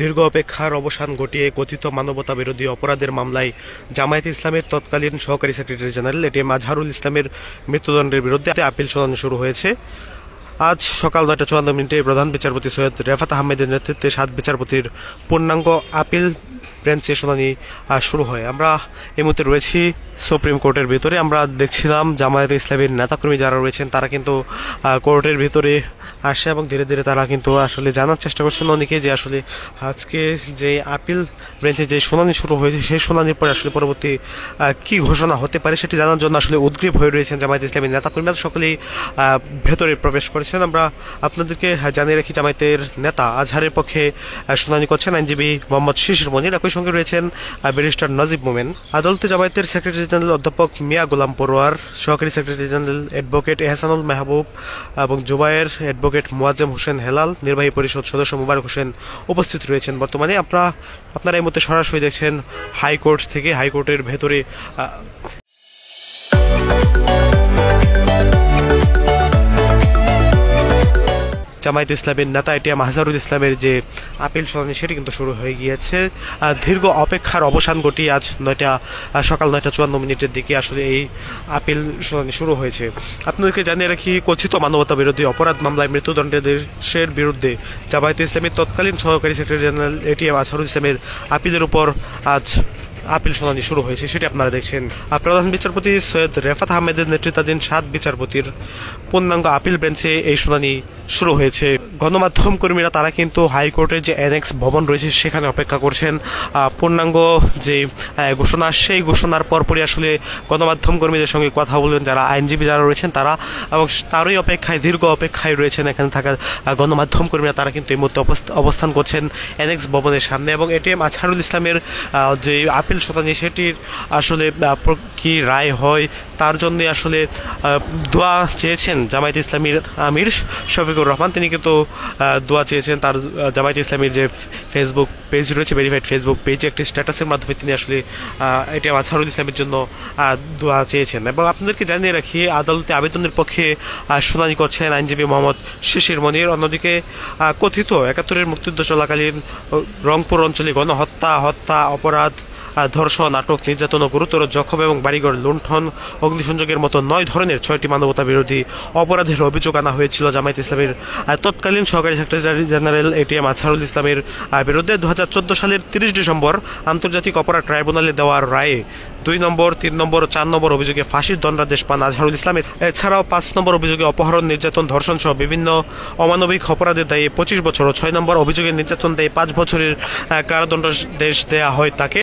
দীর্ঘ অপেক্ষার অবসান ঘটিয়ে কথিত মানবতা বিরোধী অপরাধের মামলায় জামায়াতে ইসলামের তৎকালীন সহকারী সেক্রেটারি জেনারেল এটিএম আজহারুল ইসলামের মৃত্যুদণ্ডের বিরুদ্ধে আপিল শুনানি শুরু হয়েছে। আজ সকাল 9:54 প্রধান বিচারপতি সৈয়দ রেফাত আহমেদের নেতৃত্বে 7 বিচারপতির পূর্ণাঙ্গ আপিল বেঞ্চে শুনানি শুরু হয়। আমরা এই মুহূর্তে রয়েছি সুপ্রিম কোর্টের ভিতরে। আমরা দেখছিলাম জামায়াতে ইসলামের নেতাকর্মী যারা রয়েছেন তারা কিন্তু কোর্টের ভিতরে আসে এবং ধীরে ধীরে তারা কিন্তু আসলে জানার চেষ্টা করছেন অনেকে যে আসলে আজকে যে আপিল বেঞ্চে যে শুনানি শুরু হয়েছে সেই শুনানির পরে আসলে পরবর্তী কি ঘোষণা হতে পারে সেটি জানার জন্য আসলে উদ্গ্রীব হয়ে রয়েছেন জামায়াতে ইসলামের নেতাকর্মীরা সকলেই ভেতরে প্রবেশ করেছেন। আমরা আপনাদেরকে জানিয়ে রাখি জামায়াতের নেতা আজহারের পক্ষে শুনানি করছেন আইনজীবী মোহাম্মদ শিশির মনির, একই সঙ্গে রয়েছেন ব্যারিস্টার নাজিব মোমেন। আদালতে জামায়াতের সেক্রেটারি জেনারেল অধ্যাপক মিয়া গোলাম পরোয়ার, সহকারী সেক্রেটারি জেনারেল অ্যাডভোকেট এহসানুল মাহবুব এবং জুবায়ের অ্যাডভোকেট মুয়াজ্জেম হোসেন হেলাল, নির্বাহী পরিষদ সদস্য মুবারক হোসেন উপস্থিত রয়েছেন। বর্তমানে আপনারা এই মুহূর্তে সরাসরি দেখছেন হাইকোর্ট থেকে। হাইকোর্টের ভেতরে জামায়াতে ইসলামের নেতা এটিএম আজহারুল ইসলামের যে আপিল শুনানি সেটি কিন্তু শুরু হয়ে গিয়েছে। দীর্ঘ অপেক্ষার অবসান ঘটিয়ে আজ সকাল 9:54 দিকে আসলে এই আপিল শুনানি শুরু হয়েছে। আপনাদেরকে জানিয়ে রাখি, কথিত মানবতা বিরোধী অপরাধ মামলায় মৃত্যুদণ্ডের বিরুদ্ধে জামায়াতে ইসলামের তৎকালীন সহকারী সেক্রেটারি জেনারেল এটিএম আজহারুল ইসলামের আপিলের উপর আজ আপিল শুনানি শুরু হয়েছে, সেটি আপনারা দেখছেন। প্রধান বিচারপতি সৈয়দ রেফাত আহমেদের নেতৃত্বাধীন 7 বিচারপতির পূর্ণাঙ্গ আপিল বেঞ্চে এই শুনানি শুরু হয়েছে। গণমাধ্যম কর্মীরা তারা কিন্তু হাইকোর্টের যে অ্যানেক্স ভবন রয়েছে সেখানে অপেক্ষা করছেন পূর্ণাঙ্গ যে ঘোষণা, সেই ঘোষণার পরপরই আসলে গণমাধ্যম কর্মীদের সঙ্গে কথা বলবেন যারা আইনজীবী যারা রয়েছেন তারা, এবং তারই অপেক্ষায় দীর্ঘ অপেক্ষায় রয়েছেন এখানে থাকা গণমাধ্যম কর্মীরা। তারা কিন্তু এই মুহূর্তে অবস্থান করছেন অ্যানেক্স ভবনের সামনে এবং এটিএম আজহারুল ইসলামের যে আপিল শুনানি সেটির আসলে কি রায় হয় তার জন্য আসলে দোয়া চেয়েছেন জামায়াতে ইসলামীর আমির শফিকুর রহমান। তিনি কিন্তু দোয়া চেয়েছেন তার জামায়াতে ইসলামীর যে ফেসবুক পেজ রয়েছে, ভেরিফাইড ফেসবুক পেজে একটি স্ট্যাটাসের মাধ্যমে তিনি আসলে এটিএম আজহারুল ইসলামের জন্য দোয়া চেয়েছেন। এবং আপনাদেরকে জানিয়ে রাখি, আদালতে আবেদনের পক্ষে শুনানি করছেন আইনজীবী মোহাম্মদ শিশির মনির। অন্যদিকে কথিত 71-এর মুক্তিযুদ্ধ চলাকালীন রংপুর অঞ্চলে হত্যা অপরাধ, ধর্ষণ, নাটক, নির্যাতন ও গুরুতর জখম এবং বাড়িঘর লুণ্ঠন, অগ্নিসংযোগের মতো 9 ধরনের 6টি মানবতা বিরোধী অপরাধের অভিযোগ আনা হয়েছিল জামায়াতে ইসলামের তৎকালীন সহকারী সেক্রেটারি জেনারেল এটিএম আজহারুল ইসলামের বিরুদ্ধে। 2014 সালের 30 ডিসেম্বর আন্তর্জাতিক অপরাধ ট্রাইব্যুনালে দেওয়ার রায়ে 2 নম্বর, 3 নম্বর ও 4 নম্বর অভিযোগে ফাঁসির দণ্ডাদেশ পান আজহারুল ইসলামের। এছাড়াও 5 নম্বর অভিযোগে অপহরণ, নির্যাতন, ধর্ষণ সহ বিভিন্ন অমানবিক অপরাধের দায়ে 25 বছর ও 6 নম্বর অভিযোগে নির্যাতন দায়ে 5 বছরের কারাদণ্ডাদেশ দেয়া হয় তাকে।